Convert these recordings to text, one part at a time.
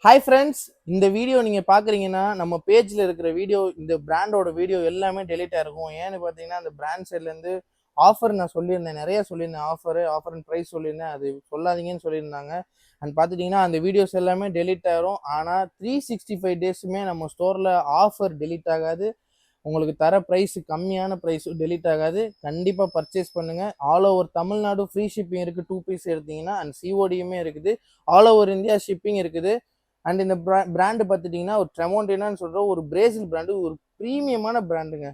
Hi friends, இந்த video நீங்கள் பார்க்குறீங்கன்னா நம்ம பேஜில் இருக்கிற வீடியோ, இந்த பிராண்டோட வீடியோ எல்லாமே டெலிட் ஆகிருக்கும். ஏன்னு பார்த்தீங்கன்னா அந்த பிராண்ட் சைட்லேருந்து ஆஃபர் நான் சொல்லியிருந்தேன், நிறைய சொல்லியிருந்தேன். ஆஃபர் அண்ட் ப்ரைஸ் சொல்லியிருந்தேன், அது சொல்லாதீங்கன்னு சொல்லியிருந்தாங்க. அண்ட் பார்த்துட்டிங்கன்னா அந்த வீடியோஸ் எல்லாமே டெலிட் ஆகிரும். ஆனால் 365 டேஸுமே நம்ம ஸ்டோரில் ஆஃபர் டெலிட் ஆகாது. உங்களுக்கு தர ப்ரைஸ் கம்மியான ப்ரைஸ் டெலிட் ஆகாது. கண்டிப்பாக பர்ச்சேஸ் பண்ணுங்கள். All over Tamil Nadu free shipping இருக்குது. 2 பீஸ் எடுத்தீங்கன்னா அண்ட் சிஓடியுமே இருக்குது. ஆல் ஓவர் இந்தியா ஷிப்பிங் இருக்குது. அண்ட் இந்த பிராண்டு பார்த்துட்டிங்கன்னா ஒரு ட்ரெமோண்டினான்னு சொல்கிற ஒரு பிரேசில் பிராண்டு, ஒரு ப்ரீமியமான பிராண்டுங்க.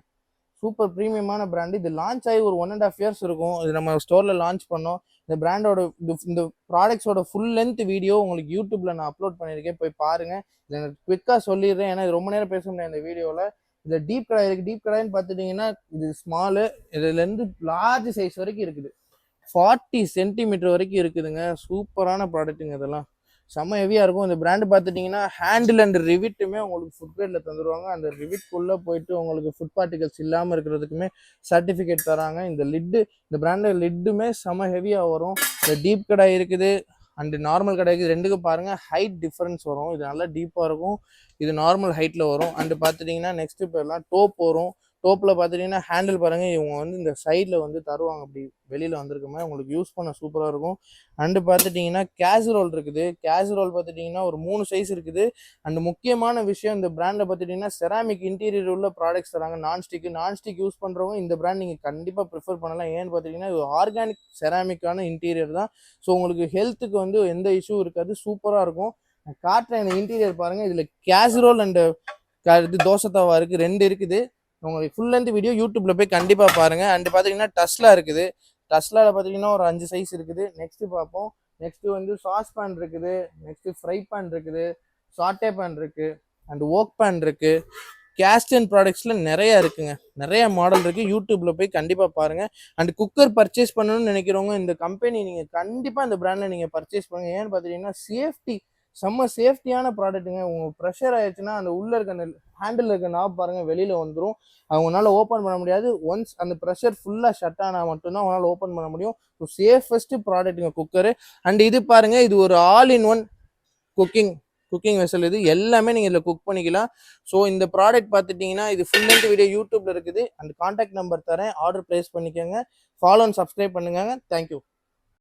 சூப்பர் ப்ரீமியமான பிராண்டு. இது லான்ச் ஆகி ஒரு 1.5 இயர்ஸ் இருக்கும். இது நம்ம ஸ்டோரில் லான்ச் பண்ணோம். இந்த பிராண்டோட இந்த ப்ராடக்ட்ஸோட ஃபுல் லென்த் வீடியோ உங்களுக்கு யூடியூப்பில் நான் அப்லோட் பண்ணியிருக்கேன், போய் பாருங்கள். இதை நான் குவிக்காக சொல்லிடுறேன், ஏன்னா இது ரொம்ப நேரம் பேச முடியாது இந்த வீடியோவில். இதில் டீப் கடை இருக்குது. டீப் கடாயின்னு பார்த்துட்டிங்கன்னா இது ஸ்மாலு, இதுலேருந்து லார்ஜ் சைஸ் வரைக்கும் இருக்குது. 40 சென்டிமீட்டர் வரைக்கும் இருக்குதுங்க. சூப்பரான ப்ராடக்ட்டுங்க. இதெல்லாம் செம்ம ஹெவியாக இருக்கும். இந்த பிராண்டு பார்த்துட்டிங்கன்னா ஹேண்டில் அண்ட் ரிவிட்டுமே உங்களுக்கு ஃபுட் கிரேடில் தந்துடுவாங்க. அந்த ரிவிட்குள்ளே போயிட்டு உங்களுக்கு ஃபுட் பார்ட்டிகல்ஸ் இல்லாமல் இருக்கிறதுக்குமே சர்டிஃபிகேட் தராங்க. இந்த பிராண்டோட லிட்டுமே செம்ம ஹெவியாக வரும். இந்த டீப் கடை இருக்குது அண்டு நார்மல் கடை இருக்குது. ரெண்டுக்கும் பாருங்கள் ஹைட் டிஃப்ரென்ஸ் வரும். இது நல்லா டீப்பாக இருக்கும், இது நார்மல் ஹைட்டில் வரும். அண்டு பார்த்துட்டிங்கன்னா நெக்ஸ்ட் இப்போ எல்லாம் டோப் வரும். டோப்பில் பார்த்துட்டிங்கன்னா ஹேண்டில் பாருங்கள், இவங்க வந்து இந்த சைடில் வந்து தருவாங்க, அப்படி வெளியில் வந்திருக்குமே உங்களுக்கு யூஸ் பண்ண சூப்பராக இருக்கும். அண்டு பார்த்துட்டிங்கன்னா கேசுரோல் இருக்குது. கேசுரோல் பார்த்துட்டிங்கன்னா ஒரு 3 சைஸ் இருக்குது. அண்டு முக்கியமான விஷயம், இந்த பிராண்டில் பார்த்துட்டிங்கன்னா செராமிக் இன்டீரியர் உள்ள ப்ராடக்ட்ஸ் தராங்க. நான்ஸ்டிக் யூஸ் பண்ணுறவங்க இந்த பிராண்ட் நீங்கள் கண்டிப்பாக ப்ரிஃபர் பண்ணலாம். ஏன்னு பார்த்திங்கன்னா இது ஆர்கானிக் செராமிக்கான இன்டீரியர் தான். ஸோ உங்களுக்கு ஹெல்த்துக்கு வந்து எந்த இஷ்யூ இருக்காது, சூப்பராக இருக்கும். காட்டுறேன் இந்த இன்டீரியர் பாருங்கள். இதில் கேசுரோல் அண்டு இது தோசை தவா இருக்குது, 2 இருக்குது. உங்களுக்கு ஃபுல் லென்த் வீடியோ யூடியூப்பில் போய் கண்டிப்பாக பாருங்கள். அண்டு பார்த்தீங்கன்னா டஸ்லா இருக்குது. டஸ்லாவில் பார்த்தீங்கன்னா ஒரு 5 சைஸ் இருக்குது. நெக்ஸ்ட்டு பார்ப்போம். நெக்ஸ்ட்டு வந்து சாஸ் பேன் இருக்குது. நெக்ஸ்ட்டு ஃப்ரை பேன் இருக்குது. சாட்டே பேன் இருக்குது. அண்டு ஓக் பேன் இருக்குது. கேஸ்டன் ப்ராடக்ட்ஸில் நிறையா இருக்குங்க, நிறையா மாடல் இருக்குது. யூடியூப்பில் போய் கண்டிப்பாக பாருங்கள். அண்ட் குக்கர் பர்ச்சேஸ் பண்ணணும்னு நினைக்கிறவங்க இந்த கம்பெனி நீங்கள் கண்டிப்பாக இந்த பிராண்டில் நீங்கள் பர்ச்சேஸ் பண்ணுங்கள். ஏன்னு பார்த்தீங்கன்னா செம்ம சேஃப்டியான ப்ராடக்ட்டுங்க. உங்கள் ப்ரெஷர் ஆயிடுச்சுன்னா அந்த உள்ளே இருக்க அந்த ஹேண்டில் இருக்க நாப் பாருங்கள் வெளியில் வந்துடும். அவங்களால ஓப்பன் பண்ண முடியாது. ஒன்ஸ் அந்த ப்ரெஷர் ஃபுல்லாக ஷட் ஆனால் மட்டும்தான் அவங்களால ஓப்பன் பண்ண முடியும். ஸோ சேஃபஸ்ட்டு ப்ராடக்ட்டுங்க குக்கரு. அண்ட் இது பாருங்கள், இது ஒரு all in one cooking vessel. இது எல்லாமே நீங்கள் இதில் குக் பண்ணிக்கலாம். ஸோ இந்த ப்ராடக்ட் பார்த்துட்டிங்கன்னா இது ஃபுல் லென்த் வீடியோ யூடியூப்பில் இருக்குது. அண்ட் கான்டாக்ட் நம்பர் தரேன், ஆர்டர் ப்ளேஸ் பண்ணிக்கோங்க. ஃபாலோ அண்ட் சப்ஸ்கிரைப் பண்ணுங்க. தேங்க்யூ.